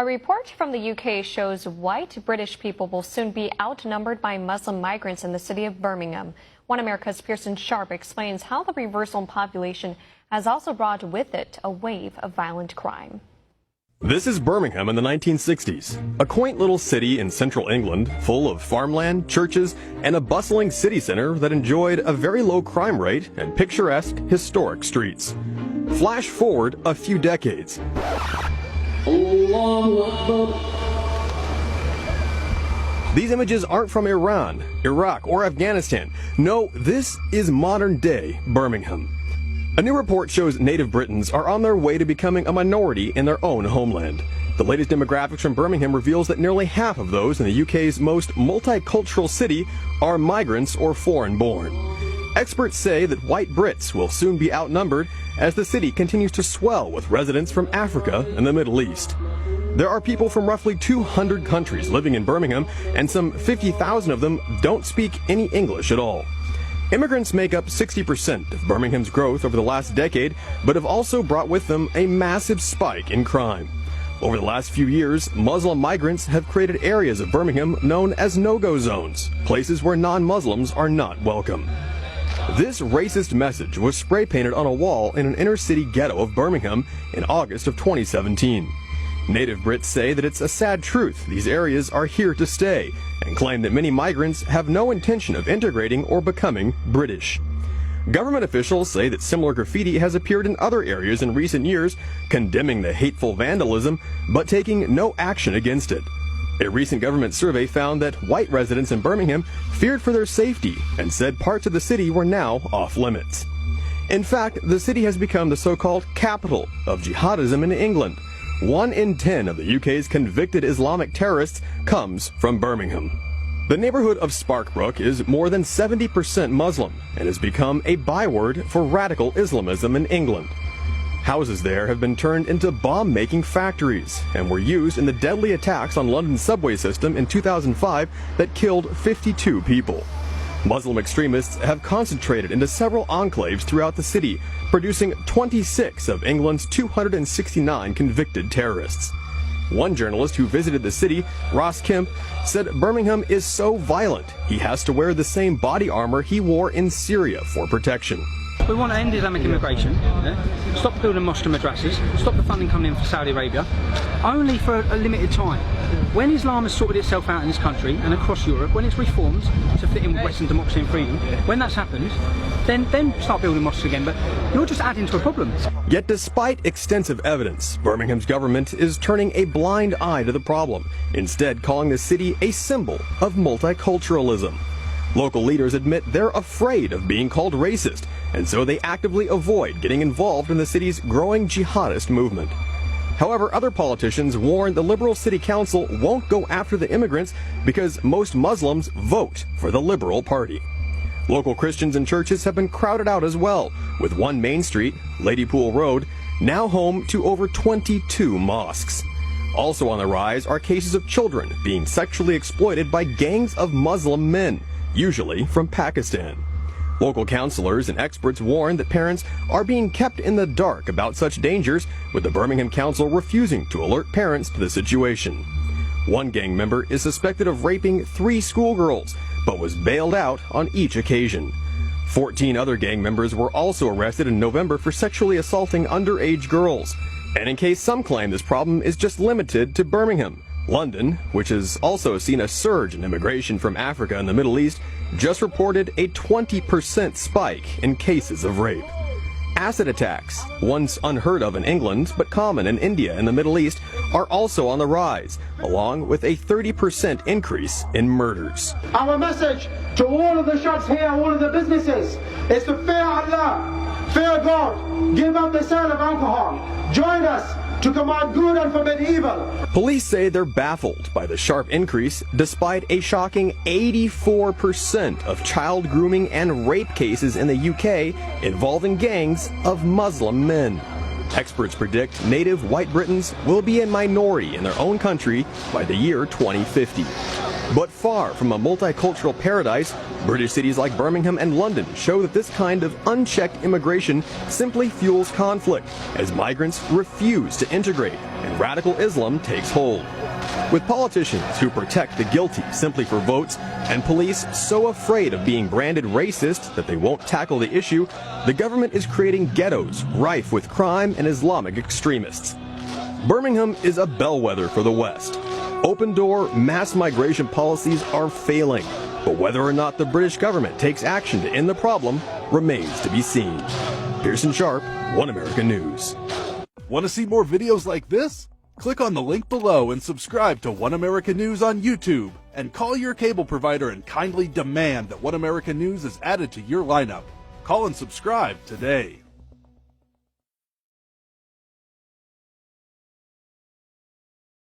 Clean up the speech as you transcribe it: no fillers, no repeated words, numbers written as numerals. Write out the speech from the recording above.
A report from the UK shows white British people will soon be outnumbered by Muslim migrants in the city of Birmingham. One America's Pearson Sharp explains how the reversal in population has also brought with it a wave of violent crime. This is Birmingham in the 1960s, a quaint little city in central England full of farmland, churches, and a bustling city center that enjoyed a very low crime rate and picturesque, historic streets. Flash forward a few decades. These images aren't from Iran, Iraq, or Afghanistan. No, this is modern-day Birmingham. A new report shows native Britons are on their way to becoming a minority in their own homeland. The latest demographics from Birmingham reveals that nearly half of those in the UK's most multicultural city are migrants or foreign-born. Experts say that white Brits will soon be outnumbered as the city continues to swell with residents from Africa and the Middle East. There are people from roughly 200 countries living in Birmingham, and some 50,000 of them don't speak any English at all. Immigrants make up 60% of Birmingham's growth over the last decade, but have also brought with them a massive spike in crime. Over the last few years, Muslim migrants have created areas of Birmingham known as no-go zones, places where non-Muslims are not welcome. This racist message was spray-painted on a wall in an inner-city ghetto of Birmingham in August of 2017. Native Brits say that it's a sad truth these areas are here to stay, and claim that many migrants have no intention of integrating or becoming British. Government officials say that similar graffiti has appeared in other areas in recent years, condemning the hateful vandalism, but taking no action against it. A recent government survey found that white residents in Birmingham feared for their safety and said parts of the city were now off limits. In fact, the city has become the so-called capital of jihadism in England. 1 in 10 of the UK's convicted Islamic terrorists comes from Birmingham. The neighborhood of Sparkbrook is more than 70% Muslim and has become a byword for radical Islamism in England. Houses there have been turned into bomb-making factories and were used in the deadly attacks on London's subway system in 2005 that killed 52 people. Muslim extremists have concentrated into several enclaves throughout the city, producing 26 of England's 269 convicted terrorists. One journalist who visited the city, Ross Kemp, said Birmingham is so violent he has to wear the same body armor he wore in Syria for protection. We want to end Islamic immigration, stop building mosques and madrasas, stop the funding coming in from Saudi Arabia, only for a limited time. When Islam has sorted itself out in this country and across Europe, when it's reformed to fit in with Western democracy and freedom, when that's happened, then start building mosques again, but you're just adding to a problem. Yet despite extensive evidence, Birmingham's government is turning a blind eye to the problem, instead calling the city a symbol of multiculturalism. Local leaders admit they're afraid of being called racist, and so they actively avoid getting involved in the city's growing jihadist movement. However, other politicians warn the Liberal City Council won't go after the immigrants because most Muslims vote for the Liberal Party. Local Christians and churches have been crowded out as well, with one main street, Ladypool Road, now home to over 22 mosques. Also on the rise are cases of children being sexually exploited by gangs of Muslim men, usually from Pakistan. Local counselors and experts warn that parents are being kept in the dark about such dangers, with the Birmingham Council refusing to alert parents to the situation. One gang member is suspected of raping 3 schoolgirls, but was bailed out on each occasion. 14 other gang members were also arrested in November for sexually assaulting underage girls. And in case some claim this problem is just limited to Birmingham, London, which has also seen a surge in immigration from Africa and the Middle East, just reported a 20% spike in cases of rape. Acid attacks, once unheard of in England but common in India and the Middle East, are also on the rise, along with a 30% increase in murders. Our message to all of the shops here, all of the businesses, is to fear Allah, fear God, give up the sale of alcohol, join us to command good and forbid evil. Police say they're baffled by the sharp increase, despite a shocking 84% of child grooming and rape cases in the UK involving gangs of Muslim men. Experts predict native white Britons will be a minority in their own country by the year 2050. But far from a multicultural paradise, British cities like Birmingham and London show that this kind of unchecked immigration simply fuels conflict, as migrants refuse to integrate and radical Islam takes hold. With politicians who protect the guilty simply for votes and police so afraid of being branded racist that they won't tackle the issue, the government is creating ghettos rife with crime and Islamic extremists. Birmingham is a bellwether for the West. Open-door mass migration policies are failing, but whether or not the British government takes action to end the problem remains to be seen. Pearson Sharp, One America News. Want to see more videos like this? Click on the link below and subscribe to One America News on YouTube. And call your cable provider and kindly demand that One America News is added to your lineup. Call and subscribe today.